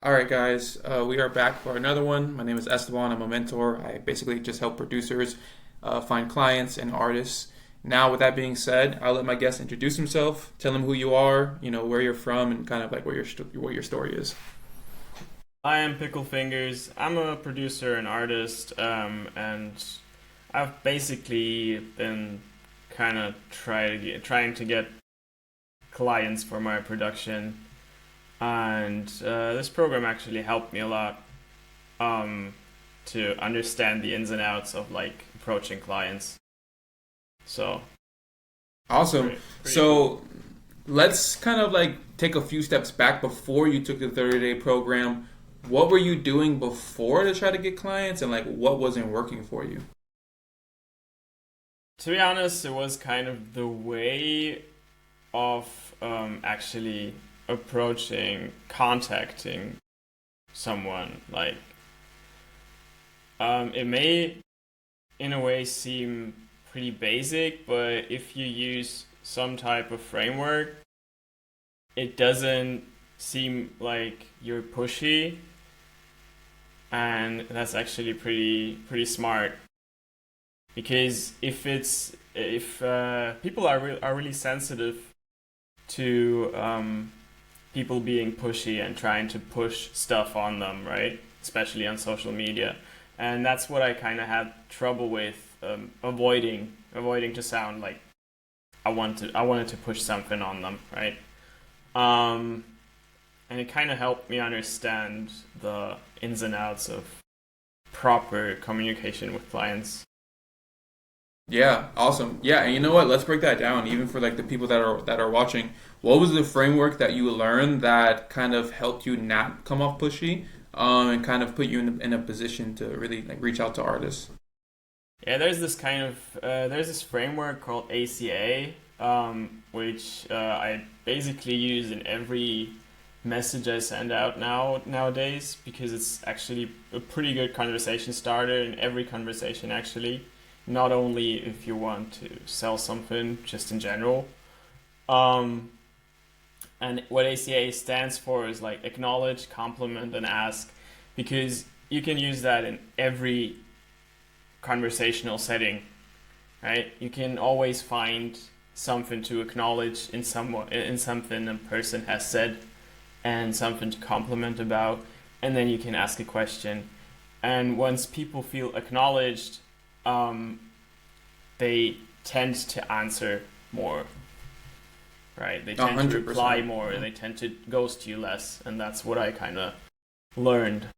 All right, guys, we are back for another one. My name is Esteban. I'm a mentor. I basically just help producers find clients and artists. Now, with that being said, I'll let my guest introduce himself, tell him who you are, where you're from, and kind of like what your story is. I am Pickle Fingers. I'm a producer and artist, and I've basically been kind of trying to get clients for my production, and this program actually helped me a lot to understand the ins and outs of like approaching clients. So Awesome. pretty cool. So let's kind of like take a few steps back before you took the 30-day program. What were you doing before to try to get clients, and like what wasn't working for you? To be honest, it was kind of the way of actually contacting someone. Like, it may, in a way, seem pretty basic, but if you use some type of framework, it doesn't seem like you're pushy, and that's actually pretty smart. Because if people are really sensitive to people being pushy and trying to push stuff on them, right? Especially on social media, and that's what I kind of had trouble with, avoiding to sound like I wanted to push something on them, right? Um, and it kind of helped me understand the ins and outs of proper communication with clients. Yeah, awesome. Yeah, and you know what? Let's break that down, even for like the people that are watching. What was the framework that you learned that kind of helped you not come off pushy, and kind of put you in a position to really like reach out to artists? Yeah, there's this framework called ACA, which I basically use in every message I send out nowadays because it's actually a pretty good conversation starter in every conversation actually, not only if you want to sell something, just in general. Um, and what ACA stands for is like acknowledge, compliment, and ask, because you can use that in every conversational setting, right? You can always find something to acknowledge in something a person has said, and something to compliment about, and then you can ask a question. And once people feel acknowledged, um, they tend to answer more, right? They A tend to hundred reply percent. more. Yeah. They tend to ghost you less, and that's what I kind of learned.